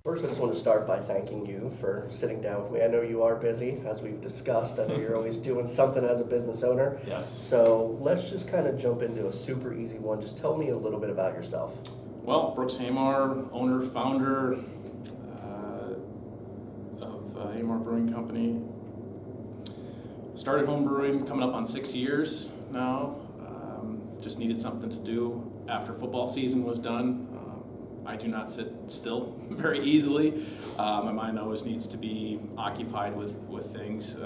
First, I just want to start by thanking you for sitting down with me. I know you are busy, as we've discussed. I know you're always doing something as a business owner. Yes. So let's just kind of jump into a super easy one. Just tell me a little bit about yourself. Well, Brooks Hemauer, owner, founder of Hemauer Brewing Company. Started home brewing, coming up on 6 years now. Just needed something to do after football season was done. I do not sit still very easily. My mind always needs to be occupied with things.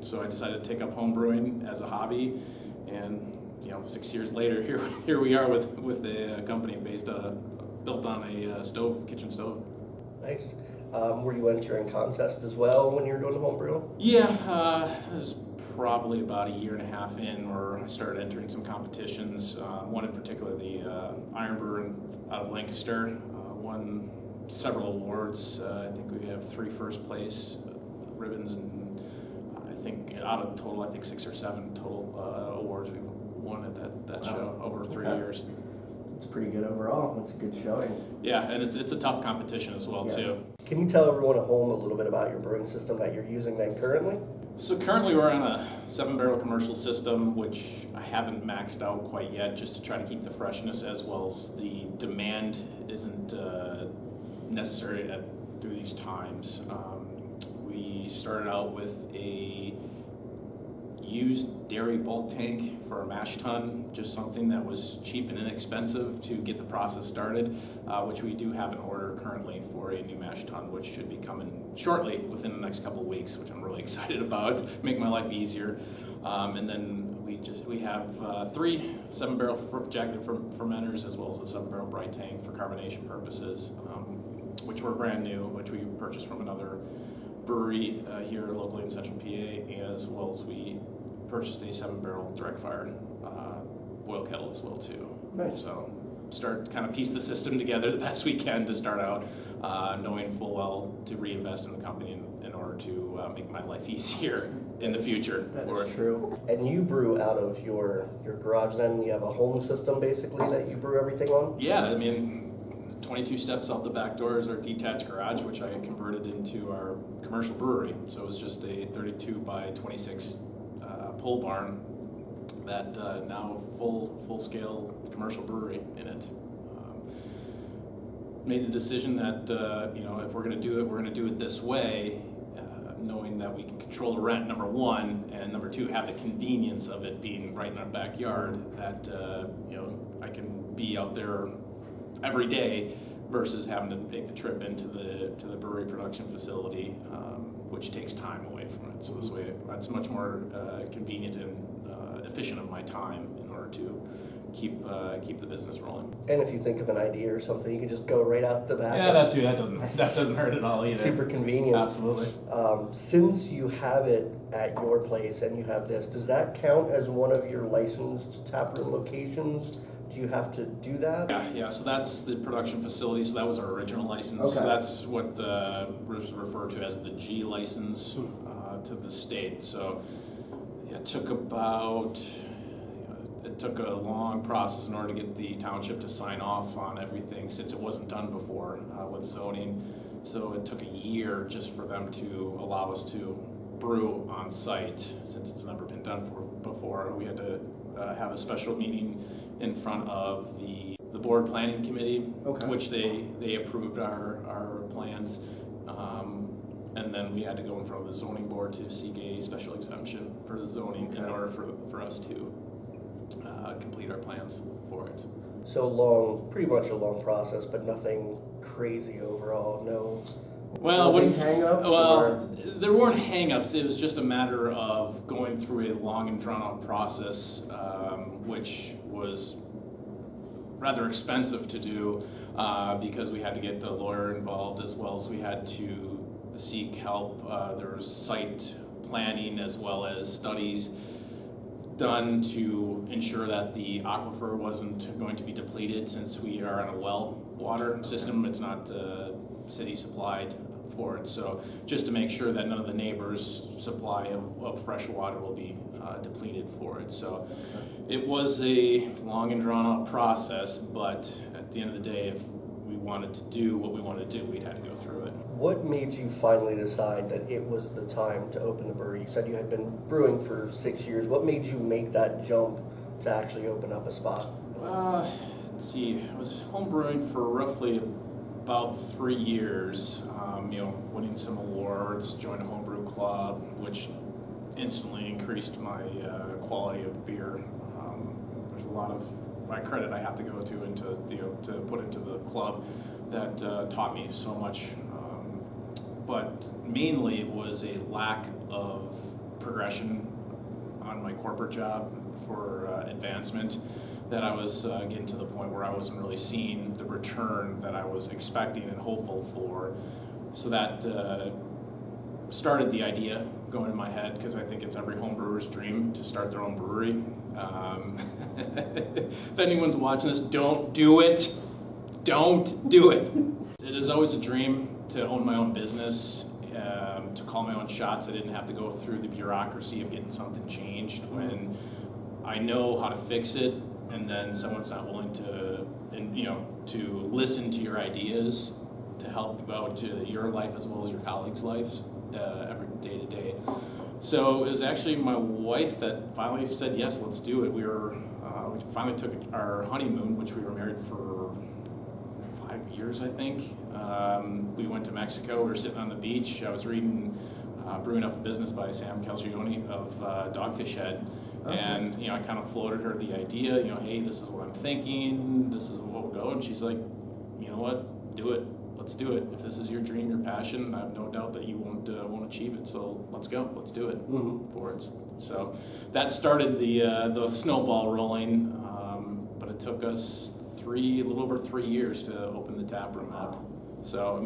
So I decided to take up home brewing as a hobby, and 6 years later, here we are with a company built on a kitchen stove. Nice. Were you entering contests as well when you were doing the home brew? Yeah, it was probably about a year and a half in where I started entering some competitions. One in particular, the Iron Brewer out of Lancaster, won several awards. I think we have 3 first place ribbons, and I think out of total, 6 or 7 total awards we've won at that show over 3 years. It's pretty good overall. That's a good showing. Yeah, and it's a tough competition as well too. Can you tell everyone at home a little bit about your brewing system that you're using then currently? So currently we're on a 7-barrel commercial system, which I haven't maxed out quite yet, just to try to keep the freshness as well as the demand isn't necessary through these times. We started out with a used dairy bulk tank for a mash tun, just something that was cheap and inexpensive to get the process started, which we do have an order currently for a new mash tun, which should be coming shortly within the next couple of weeks, which I'm really excited about, make my life easier. And then we have 3 7-barrel jacketed fermenters as well as a 7-barrel bright tank for carbonation purposes, which were brand new, which we purchased from another brewery here locally in Central PA, as well as we purchased a 7-barrel direct fire boil kettle as well too. Nice. So start kind of piece the system together the best we can to start out, knowing full well to reinvest in the company in order to make my life easier in the future. That is true. And you brew out of your garage then? You have a home system basically that you brew everything on? Yeah, I mean, 22 steps out the back door is our detached garage, which I converted into our commercial brewery. So it was just a 32 by 26 pole barn that now full scale commercial brewery in it. Made the decision that if we're going to do it, we're going to do it this way, knowing that we can control the rent, number one, and number two, have the convenience of it being right in our backyard. That I can be out there every day versus having to make the trip into the brewery production facility, which takes time away from it. So this way, it's much more convenient and efficient of my time in order to keep the business rolling. And if you think of an idea or something, you can just go right out the back. Yeah, that too. That doesn't hurt at all either. Super convenient. Absolutely. Since you have it at your place and you have this, does that count as one of your licensed taproom locations? Do you have to do that? Yeah. So that's the production facility. So that was our original license. Okay. So that's what was referred to as the G license to the state. So it took a long process in order to get the township to sign off on everything, since it wasn't done before with zoning. So it took a year just for them to allow us to brew on site, since it's never been done before. We had to have a special meeting in front of the board planning committee, which they approved our plans, and then we had to go in front of the zoning board to seek a special exemption for the zoning in order for us to complete our plans for it. So pretty much a long process, but nothing crazy overall. No. Well, hang-ups, there weren't hang-ups. It was just a matter of going through a long and drawn-out process, which was rather expensive to do because we had to get the lawyer involved, as well as we had to seek help. There was site planning as well as studies done to ensure that the aquifer wasn't going to be depleted, since we are on a well water system. It's not city supplied for it. So just to make sure that none of the neighbors' supply of fresh water will be depleted for it. So it was a long and drawn out process, but at the end of the day, if we wanted to do what we wanted to do, we'd had to go through it. What made you finally decide that it was the time to open the brewery? You said you had been brewing for 6 years. What made you make that jump to actually open up a spot? Let's see, I was home brewing for roughly about 3 years, winning some awards, joined a homebrew club, which instantly increased my quality of beer. There's a lot of my credit I have to go to to put into the club that taught me so much. But mainly it was a lack of progression on my corporate job for advancement, that I was getting to the point where I wasn't really seeing the return that I was expecting and hopeful for. So that started the idea going in my head, because I think it's every home brewer's dream to start their own brewery. If anyone's watching this, don't do it. Don't do it. It is always a dream to own my own business, to call my own shots. I didn't have to go through the bureaucracy of getting something changed when I know how to fix it, and then someone's not willing to listen to your ideas to help you out to your life as well as your colleagues' lives every day to day. So it was actually my wife that finally said, yes, let's do it. We finally took our honeymoon, which we were married for 5 years, I think. We went to Mexico. We were sitting on the beach. I was reading Brewing Up a Business by Sam Calcione of Dogfish Head. Okay. And I kind of floated her the idea, hey, this is what I'm thinking, this is what we'll go. And she's like, you know what, do it. Let's do it. If this is your dream, your passion, I have no doubt that you won't achieve it. So let's go. Let's do it for it. So that started the snowball rolling. But it took us a little over 3 years to open the tap room up. So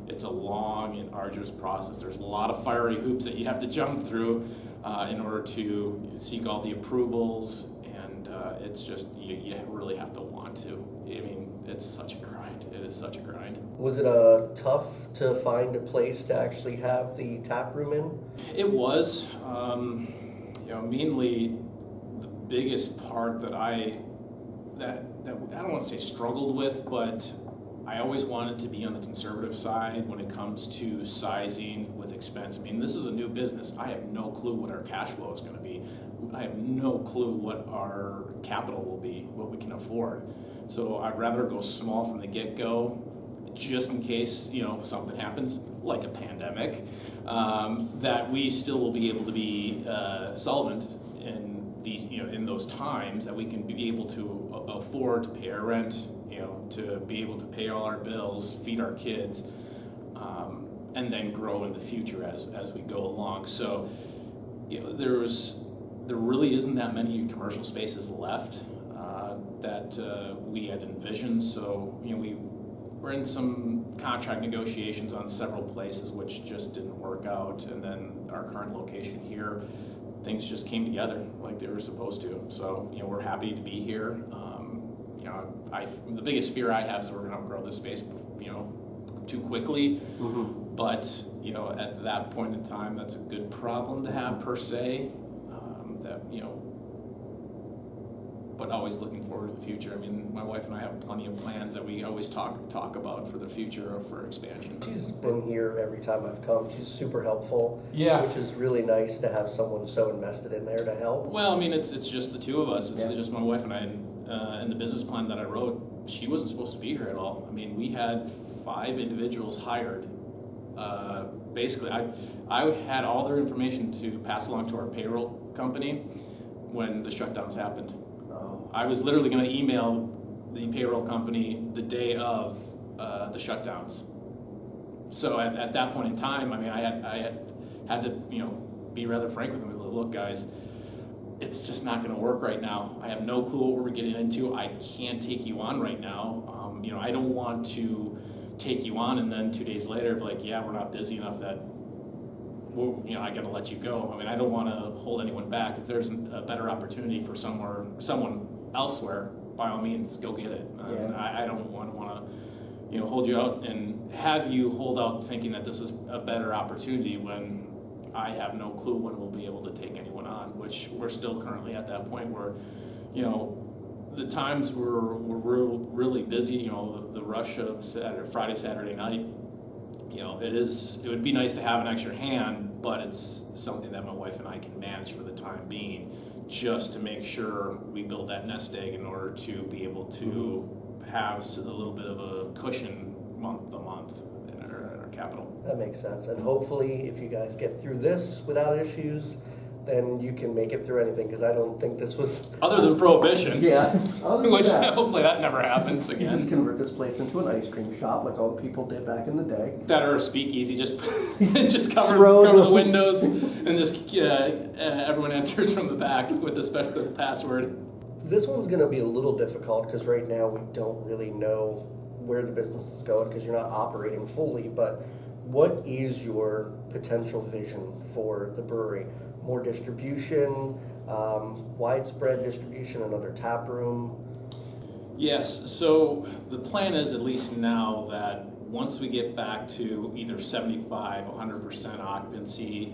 it's a long and arduous process. There's a lot of fiery hoops that you have to jump through in order to seek all the approvals, and it's just you really have to want to. It's such a grind. It is such a grind. Was it tough to find a place to actually have the tap room in? It was. Mainly the biggest part that I don't want to say struggled with, but I always wanted to be on the conservative side when it comes to sizing with expense. This is a new business. I have no clue what our cash flow is going to be. I have no clue what our capital will be, what we can afford. So I'd rather go small from the get-go, just in case something happens, like a pandemic, that we still will be able to be solvent in these, in those times, that we can be able to afford to pay our rent, to be able to pay all our bills, feed our kids, and then grow in the future as we go along. So, there really isn't that many commercial spaces left that we had envisioned. So, we're in some contract negotiations on several places, which just didn't work out. And then our current location here, things just came together like they were supposed to. So, we're happy to be here. The biggest fear I have is we're going to outgrow this space, too quickly. But, at that point in time, that's a good problem to have per se. But always looking forward to the future. My wife and I have plenty of plans that we always talk about for the future or for expansion. She's been here every time I've come. She's super helpful. Yeah. Which is really nice to have someone so invested in there to help. Well, it's just the two of us. It's just my wife and I. And the business plan that I wrote, she wasn't supposed to be here at all. We had 5 individuals hired. Basically, I had all their information to pass along to our payroll company when the shutdowns happened. I was literally going to email the payroll company the day of the shutdowns. So at that point in time, I had to be rather frank with them. Look, guys, it's just not going to work right now. I have no clue what we're getting into. I can't take you on right now. I don't want to take you on and then 2 days later be like, yeah, we're not busy enough that I got to let you go. I don't want to hold anyone back. If there's a better opportunity for someone elsewhere, by all means, go get it. I don't want to hold you out and have you hold out thinking that this is a better opportunity when I have no clue when we'll be able to take anyone on, which we're still currently at that point where, the times we're really busy, you know, the rush of Friday, Saturday night, you know, it would be nice to have an extra hand, but it's something that my wife and I can manage for the time being, just to make sure we build that nest egg in order to be able to have a little bit of a cushion month to month in our capital. That makes sense. And hopefully, if you guys get through this without issues, then you can make it through anything, because I don't think this was... Other than prohibition. Yeah. Which hopefully that never happens You again. just convert this place into an ice cream shop like all the people did back in the day. That or a speakeasy, just cover Throw the windows and just everyone enters from the back with the special password. This one's going to be a little difficult because right now we don't really know where the business is going because you're not operating fully, but what is your potential vision for the brewery? More distribution, widespread distribution, another tap room? Yes, so the plan is, at least now, that once we get back to either 75, 100% occupancy,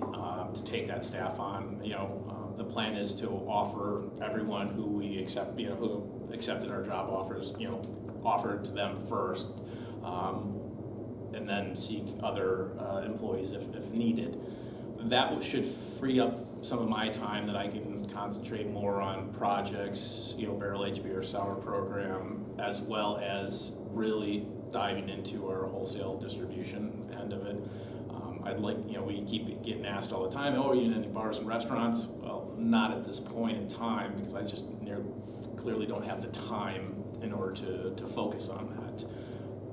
to take that staff on, you know, the plan is to offer everyone who we accept, you know, who accepted our job offers, you know, offer it to them first, and then seek other employees if needed. That should free up some of my time that I can concentrate more on projects, you know, barrel-aged beer sour program, as well as really diving into our wholesale distribution end of it. I'd like, you know, we keep getting asked all the time, oh, are you in any bars and restaurants? Well, not at this point in time, because I just clearly don't have the time in order to focus on that.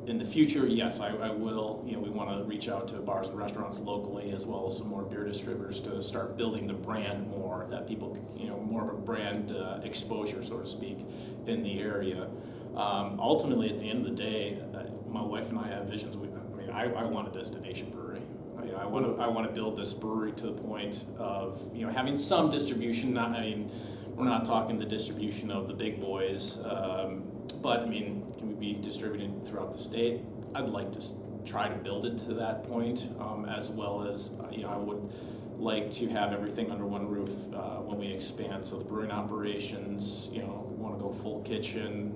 In the future, yes, I will. You know, we want to reach out to bars and restaurants locally, as well as some more beer distributors, to start building the brand more, that people, you know, more of a brand exposure, so to speak, in the area. Ultimately, at the end of the day, my wife and I have visions. I want a destination brewery. I want to build this brewery to the point of, you know, having some distribution. We're not talking the distribution of the big boys, but I mean, can we be distributed throughout the state? I'd like to try to build it to that point, as well as, you know, I would like to have everything under one roof when we expand. So the brewing operations, you know, we want to go full kitchen,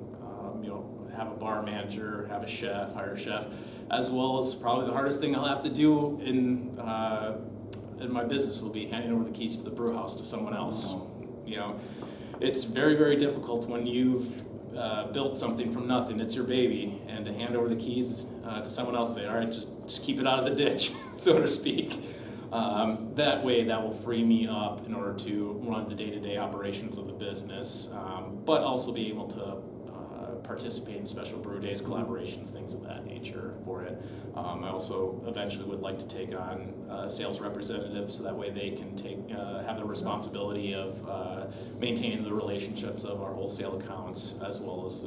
you know, have a bar manager, have a chef, hire a chef, as well as probably the hardest thing I'll have to do in my business will be handing over the keys to the brew house to someone else. You know, it's very, very difficult when you've built something from nothing. It's your baby, and to hand over the keys to someone else, say, all right, just keep it out of the ditch, so to speak. That way, that will free me up in order to run the day-to-day operations of the business, but also be able to participate in special brew days, collaborations, things of that nature for it. I also eventually would like to take on sales representatives, so that way they can have the responsibility of maintaining the relationships of our wholesale accounts, as well as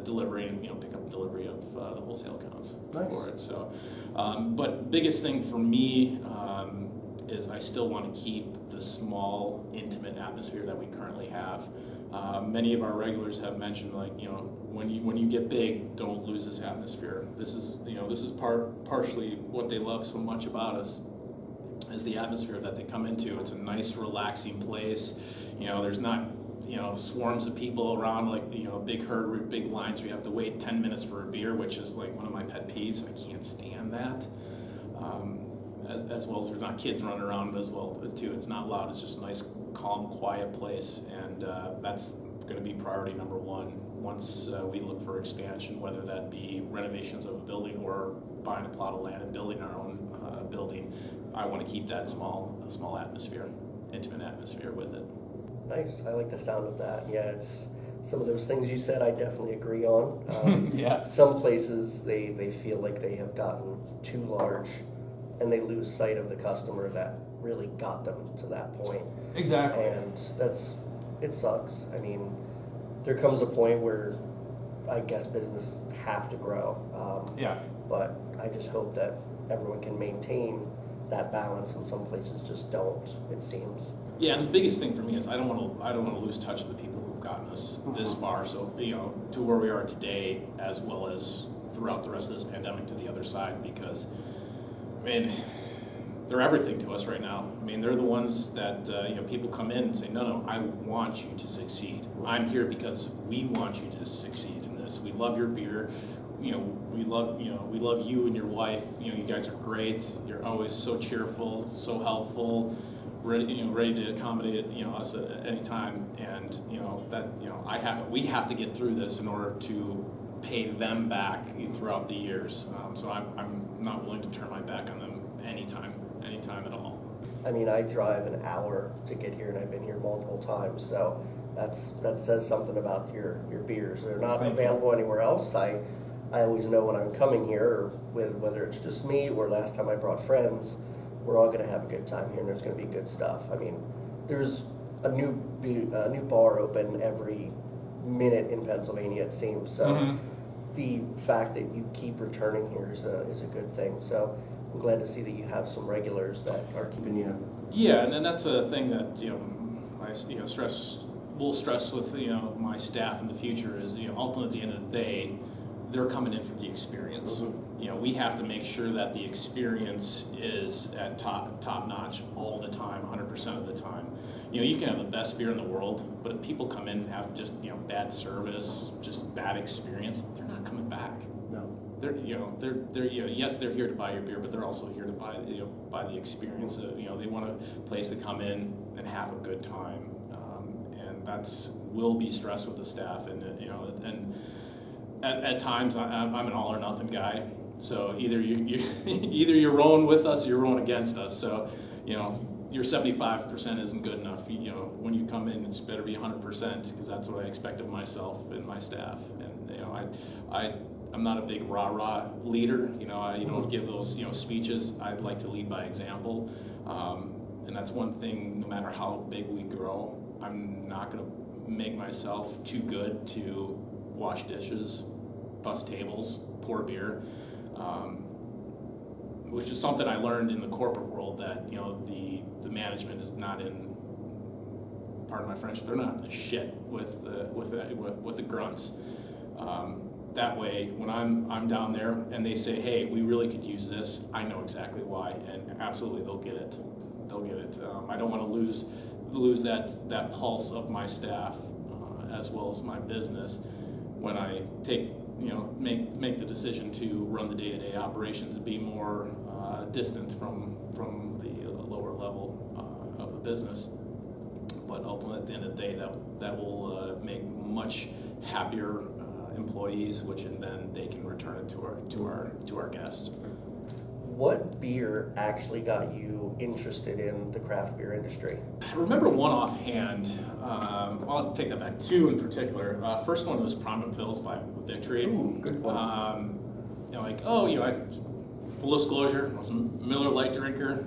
delivering, you know, pick up delivery of the wholesale accounts for it. So, but biggest thing for me is I still want to keep the small, intimate atmosphere that we currently have. Many of our regulars have mentioned, like, you know, when you get big, don't lose this atmosphere. This is, you know, this is partially what they love so much about us, is the atmosphere that they come into. It's a nice, relaxing place. You know, there's not, you know, swarms of people around, like, you know, a big herd, big lines where you have to wait 10 minutes for a beer, which is like one of my pet peeves. I can't stand that. As well as there's not kids running around as well too. It's not loud. It's just a nice, calm, quiet place, and that's going to be priority number one once we look for expansion, whether that be renovations of a building or buying a plot of land and building our own building. I want to keep that small atmosphere, intimate atmosphere with it. Nice. I like the sound of that. Yeah, it's some of those things you said I definitely agree on. Yeah. Some places they feel like they have gotten too large, and they lose sight of the customer that really got them to that point. Exactly. And it sucks. I mean, there comes a point where I guess business have to grow. Yeah. But I just hope that everyone can maintain that balance, and some places just don't, it seems. Yeah, and the biggest thing for me is I don't want to lose touch with the people who've gotten us this far. So, you know, to where we are today, as well as throughout the rest of this pandemic to the other side, because I mean, they're everything to us right now. I mean, they're the ones that people come in and say, no, I want you to succeed. I'm here because we want you to succeed in this. We love your beer. We love you and your wife. You guys are great. You're always so cheerful, so helpful, ready to accommodate us at any time. And we have to get through this in order to pay them back throughout the years. So I'm not willing to turn my back on them anytime at all. I mean, I drive an hour to get here, and I've been here multiple times, so that says something about your beers. They're not available anywhere else. I always know when I'm coming here, whether it's just me or last time I brought friends, we're all going to have a good time here, and there's going to be good stuff. I mean, there's a new bar open every minute in Pennsylvania, it seems. So the fact that you keep returning here is a good thing. So I'm glad to see that you have some regulars that are keeping you. Yeah, and that's a thing that we'll stress with my staff in the future is ultimately at the end of the day, they're coming in for the experience. We have to make sure that the experience is at top notch all the time, 100% of the time. You can have the best beer in the world, but if people come in and have just bad service, just bad experience, they're not coming back. No. They're yes, they're here to buy your beer, but they're also here to buy the experience. They want a place to come in and have a good time, and will be stressed with the staff, and at times I'm an all or nothing guy. So either you're rowing with us or you're rowing against us. So your 75% isn't good enough. When you come in, it's better be 100% because that's what I expect of myself and my staff. And I'm not a big rah-rah leader. I don't give those speeches. I'd like to lead by example, and that's one thing. No matter how big we grow, I'm not going to make myself too good to wash dishes, bus tables, pour beer, which is something I learned in the corporate world that the management is not in. Pardon my French. They're not in the shit with the grunts. That way, when I'm down there and they say, "Hey, we really could use this," I know exactly why, and absolutely they'll get it. They'll get it. I don't want to lose that pulse of my staff as well as my business when I make the decision to run the day-to-day operations and be more distant from the lower level of the business. But ultimately, at the end of the day, that will make much happier employees, which and then they can return it to our guests. What beer actually got you interested in the craft beer industry? I remember one offhand. I'll take that back. Two in particular. First one was Prima Pils by Victory. Ooh, good one. Full disclosure, I was a Miller Lite drinker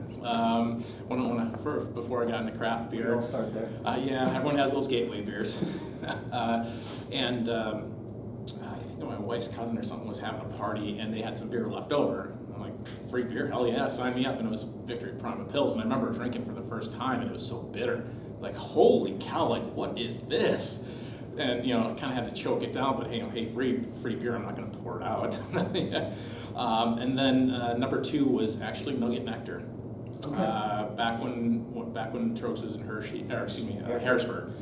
before I got into craft beer. We'll start there. Yeah, everyone has those gateway beers. And I think my wife's cousin or something was having a party and they had some beer left over. I'm like, free beer? Hell yeah, sign me up. And it was Victory Prima Pils. And I remember drinking for the first time and it was so bitter. Like, holy cow, like, what is this? And, I kind of had to choke it down, but hey, free beer, I'm not going to pour it out. And then number two was actually Nugget Nectar. Okay. Back when Trogs was in Harrisburg.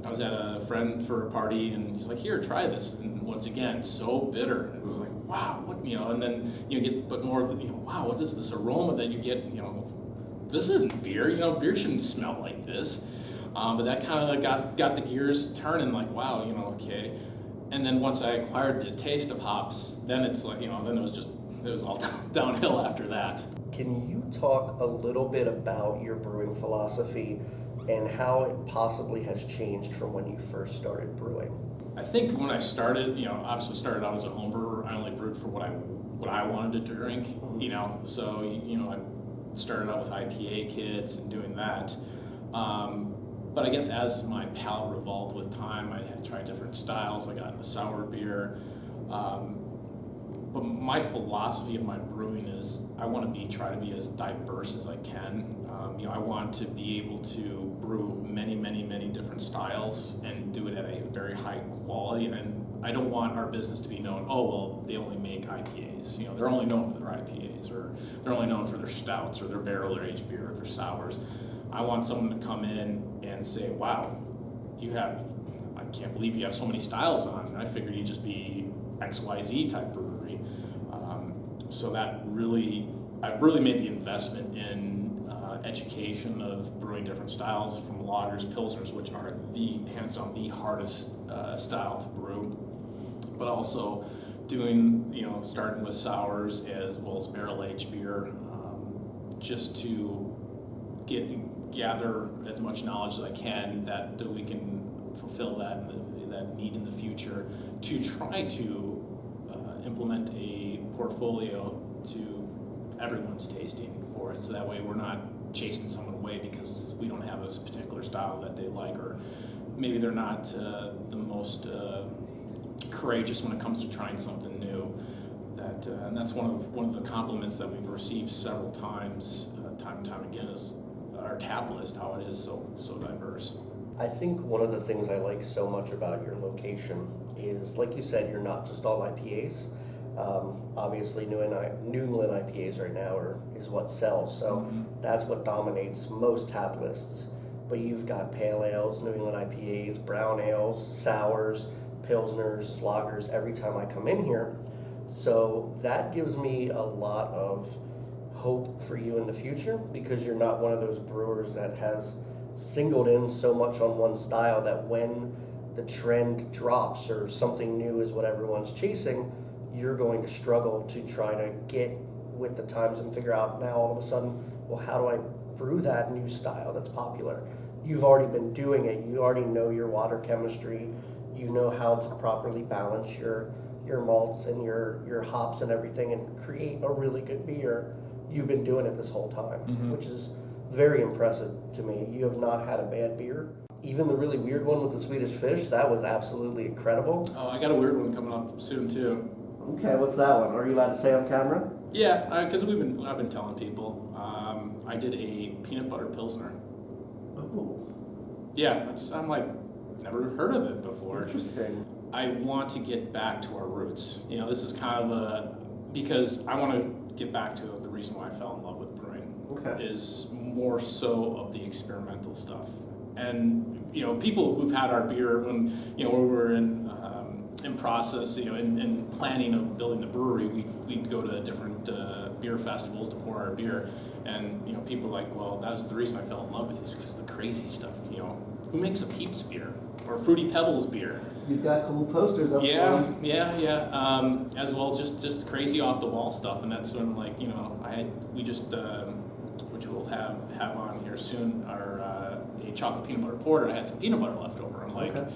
I was at a friend for a party, and he's like, "Here, try this." And once again, so bitter. It was like, wow, what And then you get, but more of the, wow, what is this aroma that you get? This isn't beer. Beer shouldn't smell like this. But that kind of got the gears turning. Like, wow, okay. And then once I acquired the taste of hops, then it's like, then it was all downhill after that. Can you talk a little bit about your brewing philosophy and how it possibly has changed from when you first started brewing? I think when I started, obviously started out as a home brewer. I only brewed for what I wanted to drink, So, I started out with IPA kits and doing that. But I guess as my palate revolved with time, I had tried different styles. I got into sour beer. But my philosophy of my brewing is I want to try to be as diverse as I can. I want to be able to brew many, many, many different styles and do it at a very high quality. And I don't want our business to be known, oh, well, they only make IPAs. They're only known for their IPAs, or they're only known for their stouts, or their barrel or aged beer, or their sours. I want someone to come in and say, wow, I can't believe you have so many styles on. I figured you'd just be XYZ type brewery. So I've really made the investment in education of brewing different styles, from lagers, pilsners, which are hands down the hardest style to brew, but also doing, starting with sours as well as barrel aged beer, just to gather as much knowledge as I can that we can fulfill that need in the future, to try to implement a portfolio to everyone's tasting for it, so that way we're not chasing someone away because we don't have a particular style that they like, or maybe they're not the most courageous when it comes to trying something new. And that's one of the compliments that we've received several times, time and time again, is our tap list, how it is so diverse. I think one of the things I like so much about your location is, like you said, you're not just all IPAs. Obviously, New England IPAs right now is what sells, so that's what dominates most tap lists. But you've got pale ales, New England IPAs, brown ales, sours, pilsners, lagers every time I come in here. So that gives me a lot of hope for you in the future, because you're not one of those brewers that has singled in so much on one style that when the trend drops or something new is what everyone's chasing, you're going to struggle to try to get with the times and figure out now all of a sudden, well, how do I brew that new style that's popular? You've already been doing it. You already know your water chemistry. You know how to properly balance your malts and your hops and everything and create a really good beer. You've been doing it this whole time, which is very impressive to me. You have not had a bad beer. Even the really weird one with the Swedish fish, that was absolutely incredible. Oh, I got a weird one coming up soon too. Okay, what's that one? Are you allowed to say on camera? Yeah, because I've been telling people. I did a peanut butter pilsner. Oh, Yeah, I'm like, never heard of it before. interesting. I want to get back to our roots. This is kind of because I want to get back to the reason why I fell in love with brewing. Okay. Is more so of the experimental stuff. And people who've had our beer when we were in process, in planning of building the brewery, we'd go to different beer festivals to pour our beer, and people are like, well, that was the reason I fell in love with you, is because of the crazy stuff. Who makes a Peeps beer or Fruity Pebbles beer? You've got cool posters up Yeah. As well, just crazy off the wall stuff, and that's sort of like which we'll have on here soon, a chocolate peanut butter porter. I had some peanut butter left over. I'm like, Okay.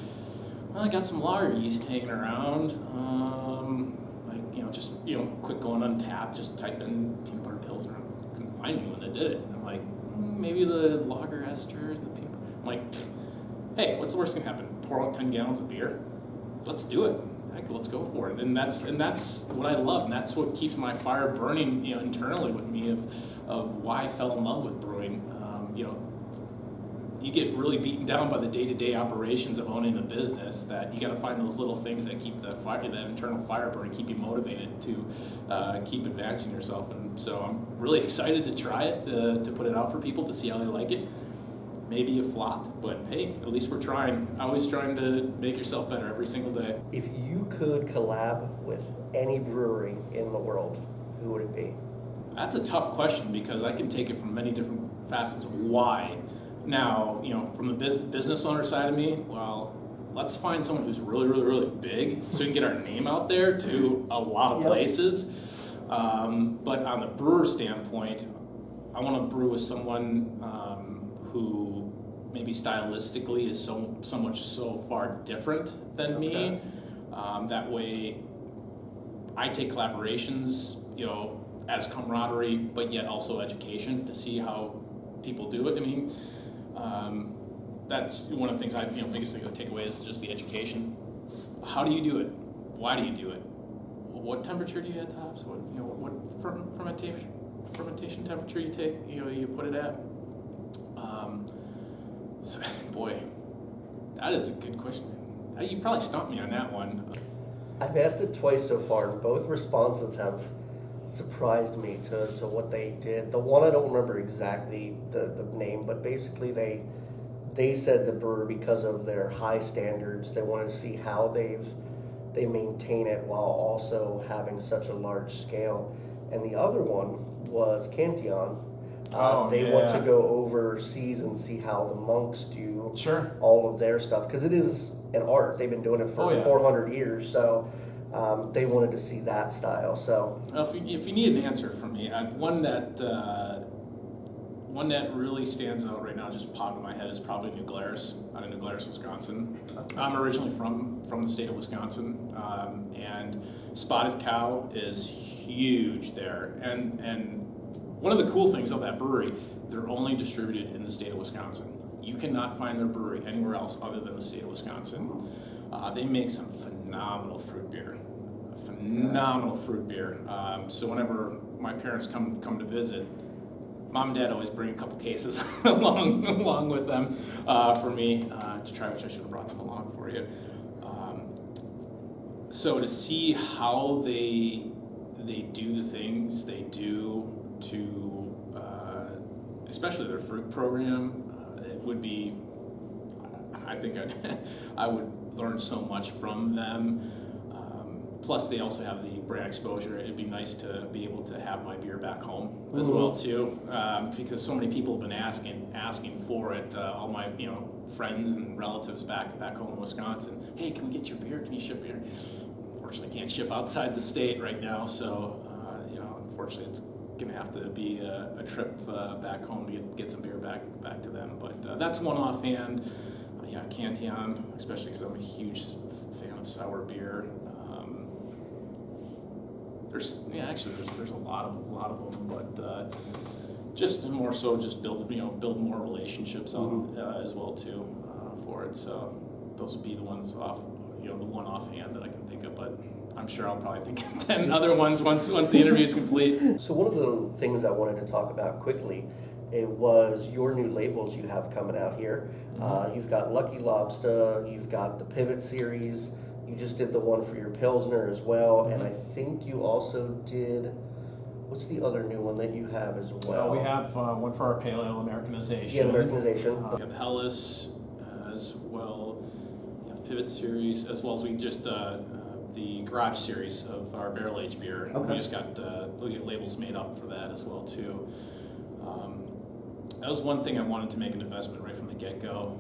well, I got some lager yeast hanging around. Quick go on Untapped, just type in peanut butter pilsner. I couldn't find anyone that did it. And I'm like, maybe the lager ester, the peanut. I'm like, hey, what's the worst that can happen? Pour out 10 gallons of beer. Let's do it. Heck, let's go for it. And that's what I love, and that's what keeps my fire burning, internally with me of why I fell in love with brewing. You get really beaten down by the day-to-day operations of owning a business, that you got to find those little things that keep that internal fire burning, keep you motivated to keep advancing yourself. And so I'm really excited to try it, to put it out for people to see how they like it. Maybe a flop, but hey, at least we're trying. Always trying to make yourself better every single day. If you could collab with any brewery in the world, who would it be? That's a tough question, because I can take it from many different facets of why. Now, from the business owner side of me, well, let's find someone who's really, really, really big so we can get our name out there to a lot of places. But on the brewer standpoint, I want to brew with someone who maybe stylistically is so far different than me. That way, I take collaborations, as camaraderie, but yet also education to see how people do it. I mean, that's one of the things biggest thing I take away is just the education. How do you do it? Why do you do it? what temperature do you add the hops? What fermentation temperature you take? You put it at. So boy, that is a good question. You probably stumped me on that one. I've asked it twice so far, and both responses have surprised me to what they did. The one I don't remember exactly the name, but basically they said the brewer, because of their high standards, they wanted to see how they maintain it while also having such a large scale. And the other one was Cantillon. They want to go overseas and see how the monks do all of their stuff, because it is an art. They've been doing it for 400 years, so they wanted to see that style. So if you need an answer from me, one that really stands out right now, just popped in my head, is probably New Glarus, out of New Glarus, Wisconsin. I'm originally from the state of Wisconsin, and Spotted Cow is huge there. And one of the cool things of that brewery, they're only distributed in the state of Wisconsin. You cannot find their brewery anywhere else other than the state of Wisconsin. They make some phenomenal fruit beer. So whenever my parents come to visit, Mom and Dad always bring a couple cases along with them for me to try, which I should have brought some along for you. So to see how they do the things they do to, especially their fruit program, it would be, I think I would learn so much from them. Plus, they also have the brand exposure. It'd be nice to be able to have my beer back home as well too, because so many people have been asking for it. All my friends and relatives back home in Wisconsin. Hey, can we get your beer? Can you ship beer? Unfortunately, can't ship outside the state right now, so unfortunately, it's gonna have to be a trip back home to get some beer back to them. But that's one offhand. Cantillon, especially because I'm a huge fan of sour beer. There's a lot of them, but just more so just build more relationships on as well too for it. So those would be the ones the one offhand that I can think of, but I'm sure I'll probably think of 10 other ones once the interview is complete. So one of the things I wanted to talk about quickly, it was your new labels you have coming out here. You've got Lucky Lobster, you've got the Pivot series. You just did the one for your Pilsner as well, and I think you also did, what's the other new one that you have as well? We have one for our Pale Ale Americanization. Yeah, Americanization. We have Helles as well, we have Pivot series, as well as we just, the Garage series of our barrel aged beer. Okay. We just got labels made up for that as well too. That was one thing I wanted to make an investment right from the get-go.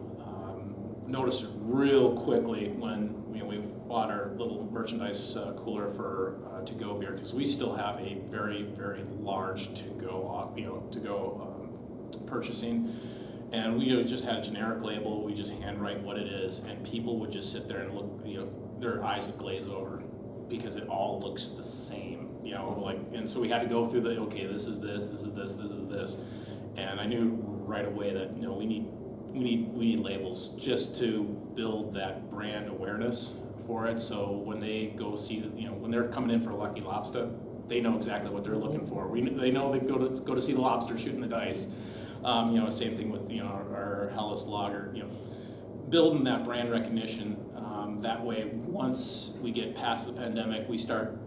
Noticed it real quickly when we've bought our little merchandise cooler for to-go beer, because we still have a very, very large to-go purchasing, and we just had a generic label. We just handwrite what it is, and people would just sit there and look, their eyes would glaze over because it all looks the same, and so we had to go through this is this, this is this, this is this, and I knew right away that we need labels just to build that brand awareness for it. So when they go see, when they're coming in for a Lucky Lobster, they know exactly what they're looking for. They know they go to see the lobster shooting the dice. Same thing with our Helles Lager. Building that brand recognition. That way, once we get past the pandemic, we start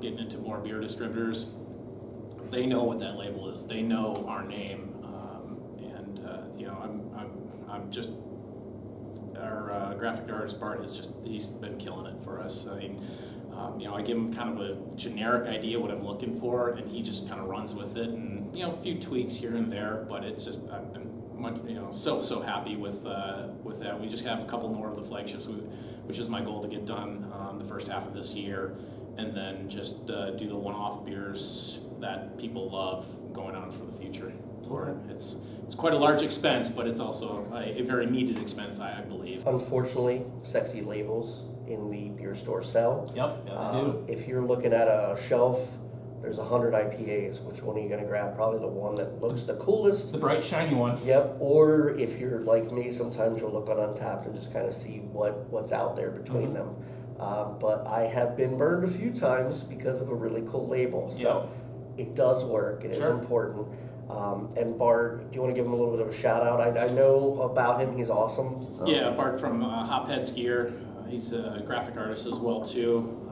getting into more beer distributors. They know what that label is. They know our name. I'm just, our graphic artist Bart he's been killing it for us. I mean, I give him kind of a generic idea what I'm looking for, and he just kind of runs with it, and a few tweaks here and there, but it's just, I've been much, so happy with that. We just have a couple more of the flagships, which is my goal to get done the first half of this year, and then just do the one-off beers that people love going on for the future. It's quite a large expense, but it's also a very needed expense, I believe. Unfortunately, sexy labels in the beer store sell. Yep, yeah, they do. If you're looking at a shelf, there's 100 IPAs. Which one are you going to grab? Probably the one that looks the coolest. The bright, shiny one. Yep. Or if you're like me, sometimes you'll look on Untapped and just kind of see what's out there between them. but I have been burned a few times because of a really cool label. So it does work. It is important. And Bart, do you want to give him a little bit of a shout out? I know about him. He's awesome. So. Yeah, Bart from Hophead Skier. He's a graphic artist as well too.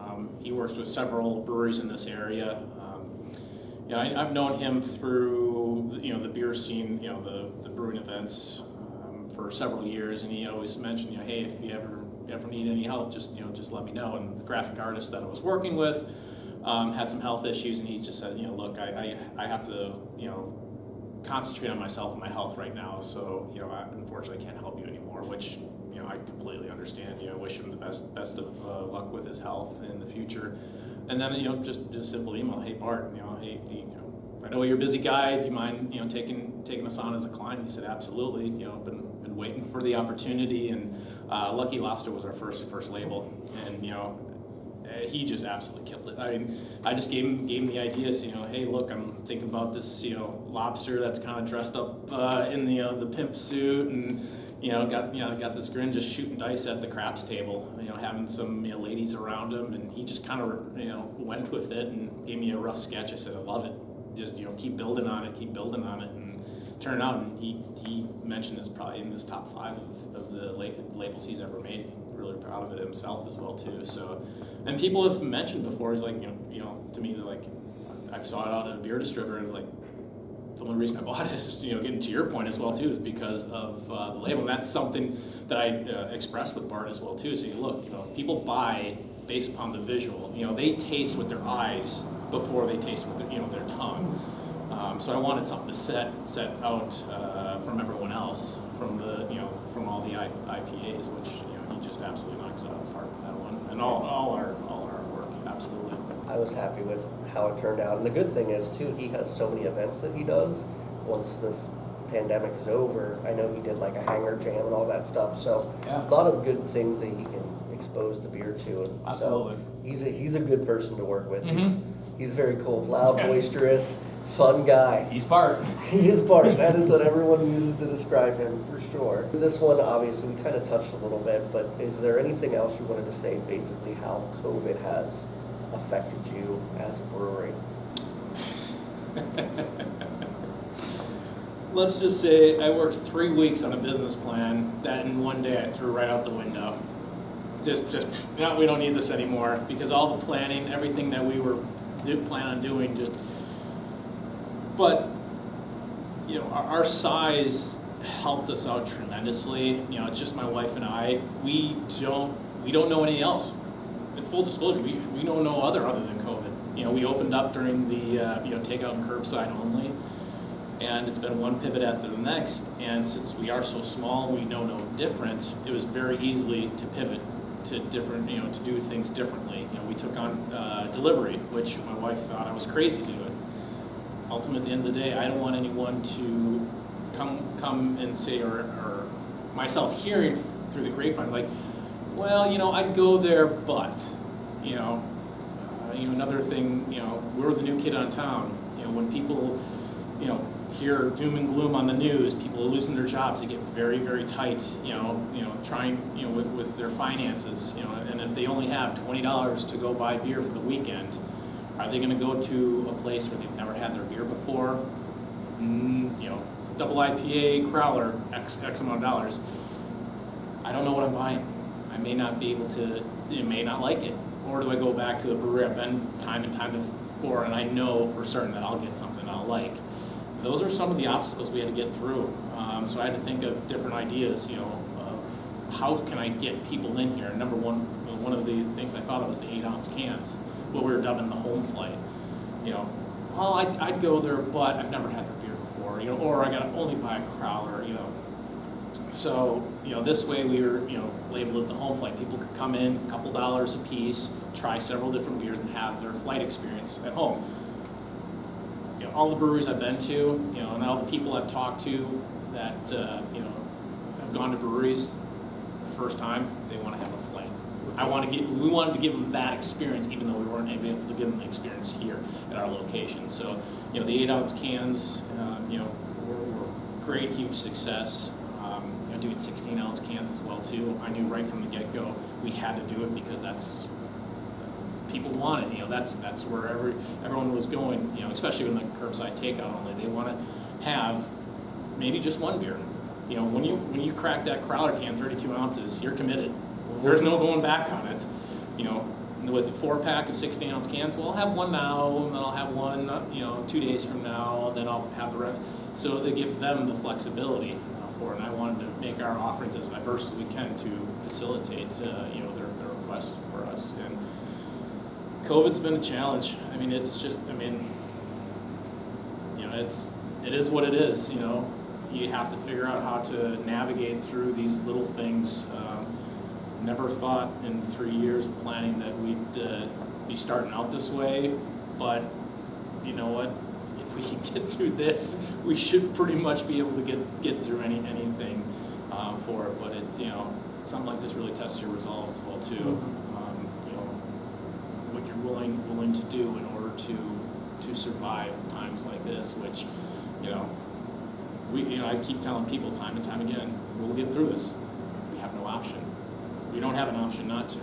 He works with several breweries in this area. I've known him through the beer scene, the brewing events for several years, and he always mentioned, hey, if you ever need any help, just let me know. And the graphic artist that I was working with had some health issues, and he just said, look, I have to concentrate on myself and my health right now, so I unfortunately can't help you anymore, which I completely understand. I wish him the best of luck with his health in the future. And then just simple email, hey Bart, hey, I know you're a busy guy. Do you mind taking us on as a client? He said absolutely. Been waiting for the opportunity, and Lucky Lobster was our first label, and he just absolutely killed it. I mean, I just gave him the ideas. Hey, look, I'm thinking about this lobster that's kind of dressed up in the pimp suit, and got this grin, just shooting dice at the craps table, having some ladies around him, and he just kind of went with it and gave me a rough sketch. I said, I love it. Just keep building on it, and turned out, and he mentioned it's probably in his top 5 of the labels he's ever made. Really proud of it himself as well too. So, and people have mentioned before, he's like, to me, they're like, I saw it out at a beer distributor, and like, the only reason I bought it is, getting to your point as well too, is because of the label. And that's something that I expressed with Bart as well too. So look, people buy based upon the visual. They taste with their eyes before they taste with their tongue. So I wanted something to set out from everyone else, from all the IPAs, which he just absolutely knocks it out of the park with that one, and all our work, absolutely. I was happy with how it turned out, and the good thing is too, he has so many events that he does. Once this pandemic is over, I know he did like a hanger jam and all that stuff. So a lot of good things that he can expose the beer to. And absolutely. So he's a good person to work with. Mm-hmm. He's very cool, loud, boisterous, fun guy. He's Bart. He is Bart. That is what everyone uses to describe him, for sure. This one, obviously, we kind of touched a little bit, but is there anything else you wanted to say, basically, how COVID has affected you as a brewery? Let's just say I worked 3 weeks on a business plan that in one day I threw right out the window. Just we don't need this anymore, because all the planning, everything that we were plan on doing, but our size helped us out tremendously. It's just my wife and I. We don't know anything else. In full disclosure, we know no other than COVID. We opened up during the takeout and curbside only, and it's been one pivot after the next. And since we are so small, we know no different. It was very easily to pivot to different, to do things differently. We took on delivery, which my wife thought I was crazy to do it. Ultimately, at the end of the day, I don't want anyone to come and say, or myself hearing through the grapevine, like, well, I'd go there, but, another thing, we're the new kid on town. When people, hear doom and gloom on the news, people are losing their jobs, they get very, very tight, trying, with their finances, and if they only have $20 to go buy beer for the weekend, are they going to go to a place where they've never had their beer before? Double IPA, crowler, X amount of dollars. I don't know what I'm buying. I may not be able to, may not like it. Or do I go back to the brewery I've been time and time before, and I know for certain that I'll get something I'll like? Those are some of the obstacles we had to get through. So I had to think of different ideas, of how can I get people in here. Number one of the things I thought of was the 8-ounce cans, what we were dubbing the home flight. I'd go there, but I've never had their beer before, or I gotta only buy a crowler, So, this way we were, labeled it the home flight. People could come in, a couple dollars a piece, try several different beers, and have their flight experience at home. All the breweries I've been to, and all the people I've talked to that, have gone to breweries the first time, they want to have a flight. We wanted to give them that experience, even though we weren't able to give them the experience here at our location. So, the 8-ounce cans, were great, huge success. Doing 16-ounce cans as well too. I knew right from the get-go we had to do it because that's people want it. That's where everyone was going. Especially when the curbside takeout only, they want to have maybe just one beer. When you crack that Crowler can 32 ounces, you're committed. There's no going back on it. With a 4-pack of 16-ounce cans, well, I'll have one now, and then I'll have one, 2 days from now, and then I'll have the rest. So that gives them the flexibility for it. And I wanted to make our offerings as diverse as we can to facilitate, their request for us. And COVID's been a challenge. It's just, it is what it is. You have to figure out how to navigate through these little things. Never thought in 3 years of planning that we'd be starting out this way, but you know what? If we can get through this, we should pretty much be able to get through anything for it. But something like this really tests your resolve as well too. What you're willing to do in order to survive times like this, which I keep telling people time and time again, we'll get through this. We have no option. We don't have an option not to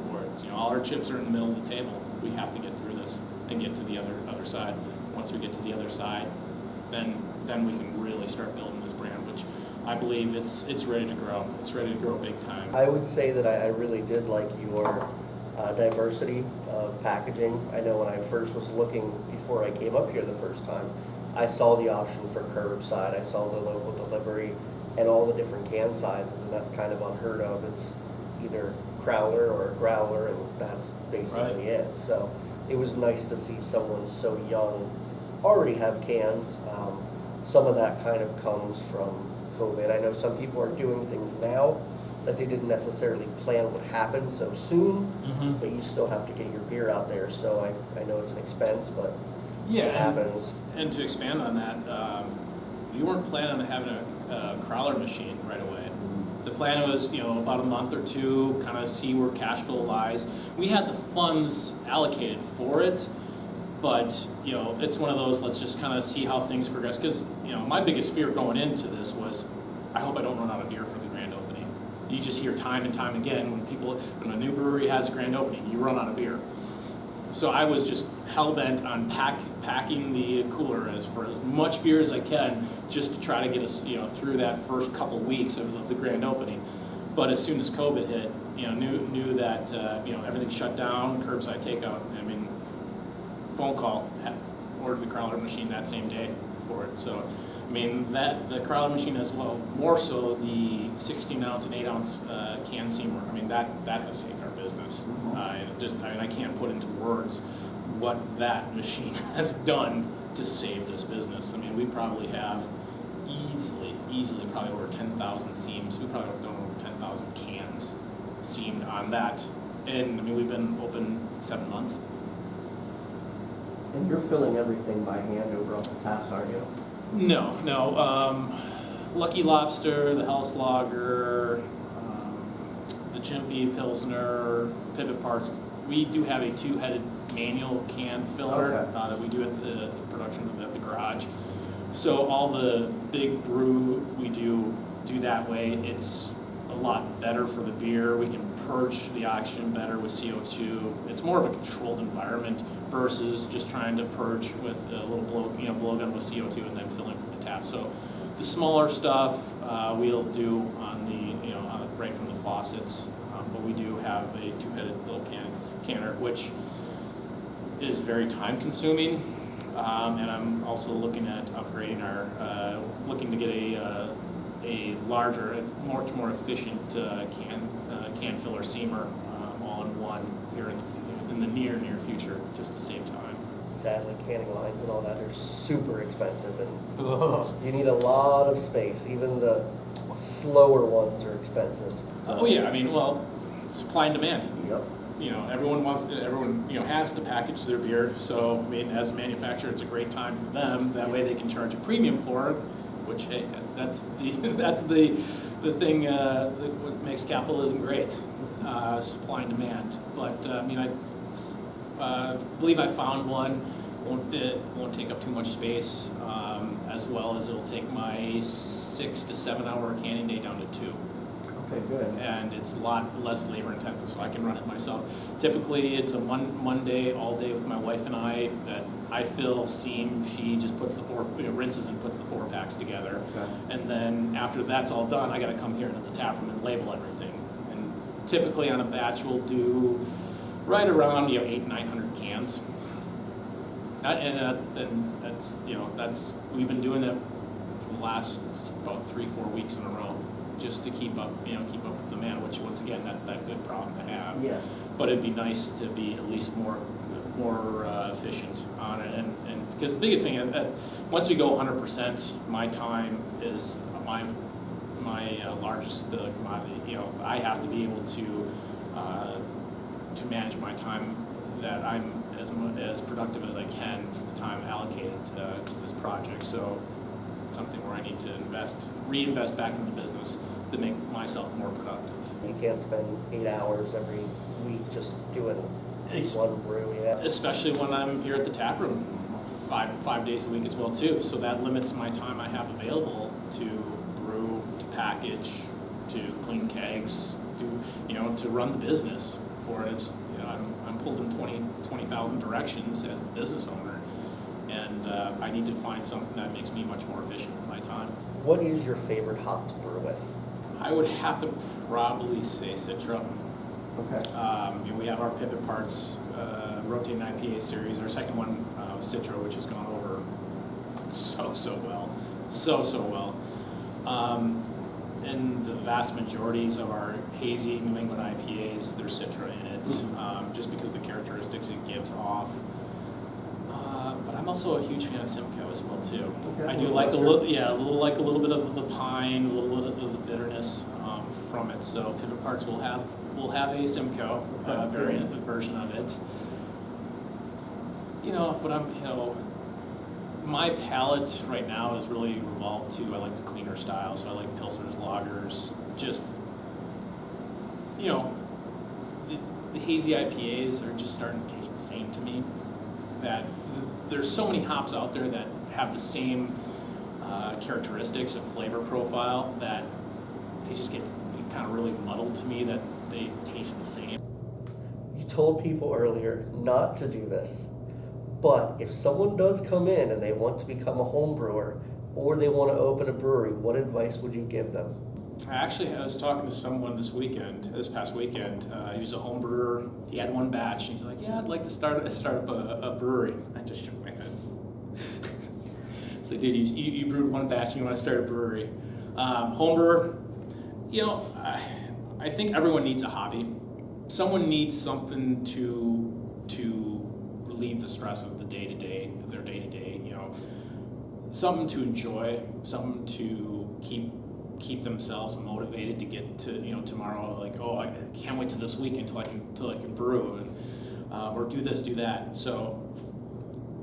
for it. All our chips are in the middle of the table. We have to get through this and get to the other side. Once we get to the other side, then we can really start building this brand, which I believe it's ready to grow. It's ready to grow big time. I would say that I really did like your diversity of packaging. I know when I first was looking, before I came up here the first time, I saw the option for curbside. I saw the local delivery and all the different can sizes, and that's kind of unheard of. It's either Crowler or a Growler, and that's basically it. So it was nice to see someone so young already have cans. Some of that kind of comes from COVID. I know some people are doing things now that they didn't necessarily plan would happen so soon, but you still have to get your beer out there. So I know it's an expense, but it happens. And to expand on that, we weren't planning on having a Crowler machine right away. The plan was, about a month or two, kind of see where cash flow lies. We had the funds allocated for it, but, it's one of those, let's just kind of see how things progress. Because, my biggest fear going into this was, I hope I don't run out of beer for the grand opening. You just hear time and time again when a new brewery has a grand opening, you run out of beer. So I was just hell-bent on packing the cooler for as much beer as I can, just to try to get us, through that first couple weeks of the grand opening. But as soon as COVID hit, knew that everything shut down, curbside takeout. Phone call, ordered the Crowler machine that same day for it. So, the Crowler machine as well, more so the 16-ounce and 8-ounce can seamer. That has saved our business. I can't put into words what that machine has done to save this business. We probably have easily probably over 10,000 seams. We probably have done over 10,000 cans seamed on that. And we've been open 7 months. And you're filling everything by hand over off the taps, aren't you? No. Lucky Lobster, the House Lager, the Chimpy Pilsner, Pivot Parts. We do have a 2-headed manual can filler that we do at the production at the garage. So all the big brew we do that way. It's a lot better for the beer. We can purge the oxygen better with CO2. It's more of a controlled environment versus just trying to purge with a little blowgun with CO2 and then filling from the tap. So the smaller stuff we'll do on right from the faucets, but we do have a 2-headed little canner, which is very time consuming. And I'm also looking at upgrading looking to get a larger, much more efficient can filler seamer all in one here in the near future, just to save time. Sadly, canning lines and all that are super expensive, and you need a lot of space. Even the slower ones are expensive. Oh yeah, supply and demand. Yep. Everyone has to package their beer. So as a manufacturer, it's a great time for them. That way, they can charge a premium for it. Which, hey, that's the thing that makes capitalism great, supply and demand. But I believe I found one. It won't take up too much space, as well as it'll take my 6 to 7 hour canning day down to 2. Okay, good. And it's a lot less labor intensive, so I can run it myself. Typically, it's a one day, all day with my wife and I, that I fill, seam, she just puts the rinses and puts the 4-packs together. Okay. And then after that's all done, I gotta come here into the tap room and label everything. And typically on a batch, we'll do right around 800-900 cans. And that's we've been doing that for the last about 3-4 weeks in a row, just to keep up with demand. Which once again, that's that good problem to have. Yeah. But it'd be nice to be at least more efficient on it, and because the biggest thing once we go 100%, my time is my largest commodity. I have to be able to manage my time, that I'm as productive as I can for the time allocated to this project. So it's something where I need to reinvest back in the business to make myself more productive. You can't spend 8 hours every week just doing one brew, yeah. Especially when I'm here at the tap room 5 days a week as well too. So that limits my time I have available to brew, to package, to clean kegs, to run the business for it. It's, I'm pulled in 20,000 directions as the business owner, and I need to find something that makes me much more efficient with my time. What is your favorite hop to brew with? I would have to probably say Citra. Okay. We have our Pivot Parts rotating IPA series. Our second one was Citra, which has gone over so well. And the vast majorities of our hazy New England IPAs, there's Citra in it, just because the characteristics it gives off. But I'm also a huge fan of Simcoe as well too. Okay. I do like a little bit of the pine, a little bit of the bitterness from it. So Pivot Parts will have a Simcoe variant version of it. But my palate right now is really revolved to, I like the cleaner style, so I like Pilsners, lagers, just, the hazy IPAs are just starting to taste the same to me. That there's so many hops out there that have the same characteristics of flavor profile that they just get kind of really muddled to me, that they taste the same. You told people earlier not to do this, but if someone does come in and they want to become a home brewer or they want to open a brewery, what advice would you give them? I was talking to someone this past weekend. He was a home brewer. He had one batch, and he's like, "Yeah, I'd like to start up a brewery." I just shook my head. So, dude, you brewed one batch, and you want to start a brewery. Home brewer, I think everyone needs a hobby. Someone needs something to relieve the stress of their day-to-day, something to enjoy, something to keep themselves motivated to get to tomorrow. Like, oh, I can't wait till this weekend until I can brew, and or do this, do that. So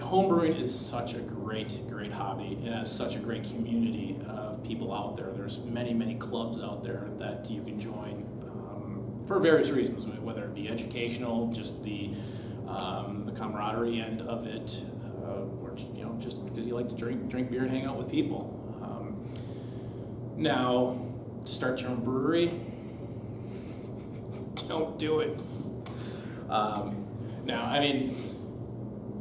home brewing is such a great hobby. It has such a great community of people out there. There's many clubs out there that you can join for various reasons, whether it be educational, just the camaraderie end of it, or just because you like to drink beer and hang out with people. Now, to start your own brewery, don't do it. I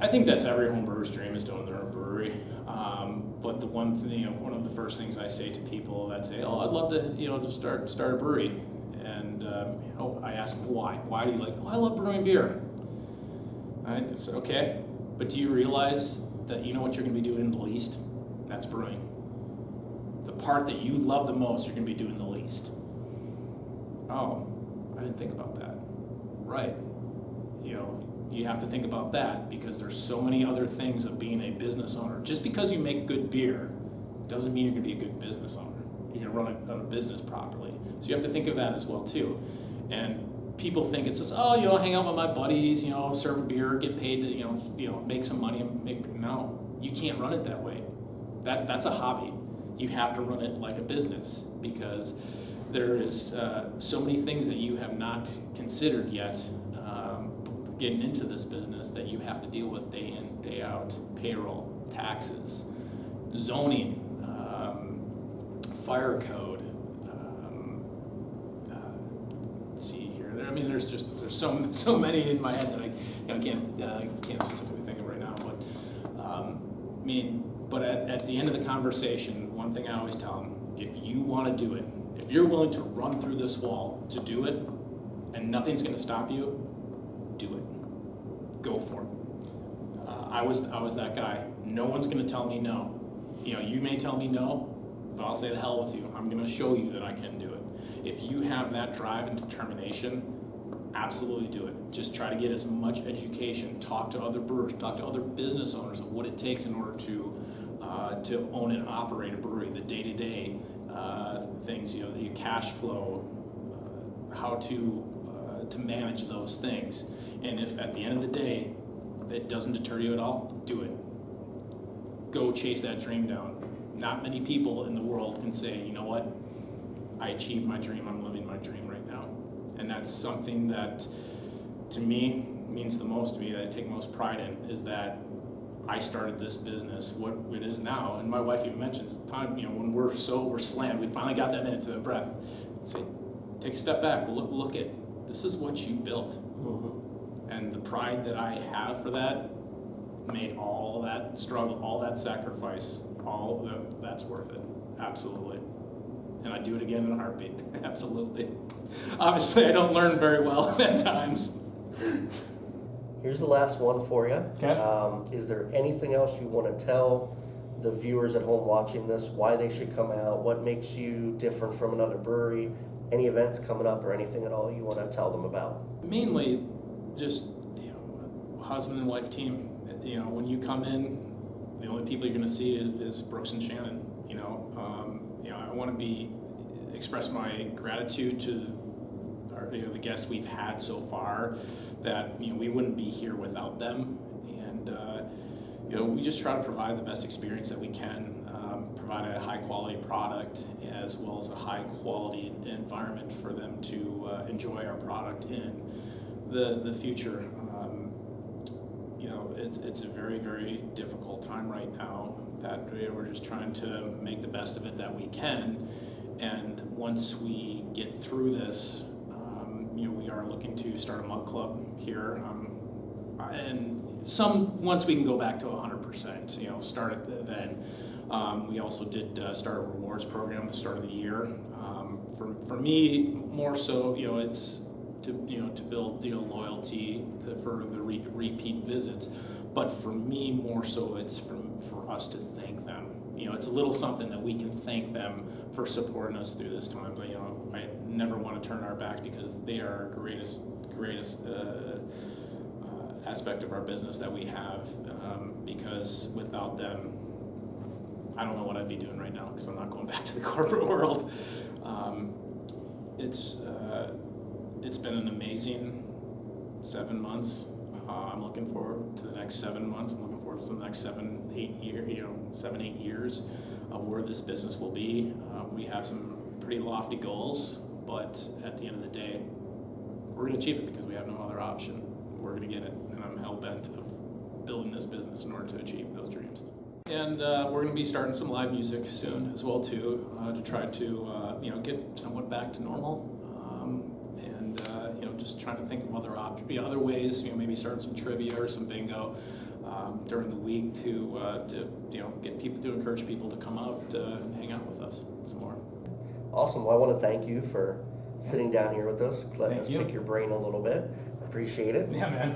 think that's every home brewer's dream, is to own their own brewery. But the one thing, one of the first things I say to people that say, "Oh, I'd love to, to start a brewery," and I ask them why. Why do you like? "Oh, I love brewing beer." I said, "Okay, but do you realize that you know what you're going to be doing the least? That's brewing. The part that you love the most, you're going to be doing the least." "Oh, I didn't think about that." Right. You have to think about that, because there's so many other things of being a business owner. Just because you make good beer doesn't mean you're going to be a good business owner. You're going to run a business properly. So you have to think of that as well too. And people think it's just, hang out with my buddies, serve beer, get paid to, make some money and no, you can't run it that way. That's a hobby. You have to run it like a business, because there is so many things that you have not considered yet getting into this business that you have to deal with day in, day out. Payroll, taxes, zoning, fire code. Let's see here. I mean, there's so many in my head that I can't specifically think of right now. But at the end of the conversation, one thing I always tell them: if you want to do it, if you're willing to run through this wall to do it, and nothing's going to stop you, do it. Go for it. I was that guy. No one's going to tell me no. You may tell me no, but I'll say the hell with you. I'm going to show you that I can do it. If you have that drive and determination, absolutely do it. Just try to get as much education. Talk to other brewers. Talk to other business owners of what it takes in order to own and operate a brewery. The day-to-day things, the cash flow, how to manage those things. And if at the end of the day that doesn't deter you at all, do it. Go chase that dream down. Not many people in the world can say, you know what, I achieved my dream, I'm living my dream right now. And that's something that, to me, means the most to me, that I take most pride in, is that I started this business, what it is now. And my wife even mentions, time, when we're slammed, we finally got that minute to the breath. Say, take a step back, look at, this is what you built. Mm-hmm. And the pride that I have for that made all that struggle, all that sacrifice, that's worth it. Absolutely. And I'd do it again in a heartbeat. Absolutely. Obviously, I don't learn very well at times. Here's the last one for you. Okay. Is there anything else you want to tell the viewers at home watching this, why they should come out, what makes you different from another brewery, any events coming up or anything at all you want to tell them about? Mainly just, husband and wife team. When you come in, the only people you're going to see is Brooks and Shannon. I want to express my gratitude to the guests we've had so far, that we wouldn't be here without them. And we just try to provide the best experience that we can, provide a high quality product as well as a high quality environment for them to enjoy our product in the future. It's a very, very difficult time right now, that we're just trying to make the best of it that we can. And once we get through this, we are looking to start a mug club here. And once we can go back to 100%, start it then. We also did start a rewards program at the start of the year. For me, more so, it's to build loyalty for the repeat visits. But for me, more so, it's for us to thank them. It's a little something that we can thank them for supporting us through this time. But I never want to turn our back, because they are our greatest aspect of our business that we have. Because without them, I don't know what I'd be doing right now, because I'm not going back to the corporate world. It's been an amazing 7 months. I'm looking forward to the next 7 months. I'm looking forward to the next 7-8 years of where this business will be. We have some pretty lofty goals, but at the end of the day, we're going to achieve it, because we have no other option. We're going to get it, and I'm hell-bent of building this business in order to achieve those dreams. And we're going to be starting some live music soon as well too, to try to get somewhat back to normal. Just trying to think of other ways, maybe starting some trivia or some bingo during the week to get people, to encourage people to come out and hang out with us some more. Awesome. Well, I want to thank you for sitting down here with us, letting us pick your brain a little bit. Appreciate it. Yeah, man.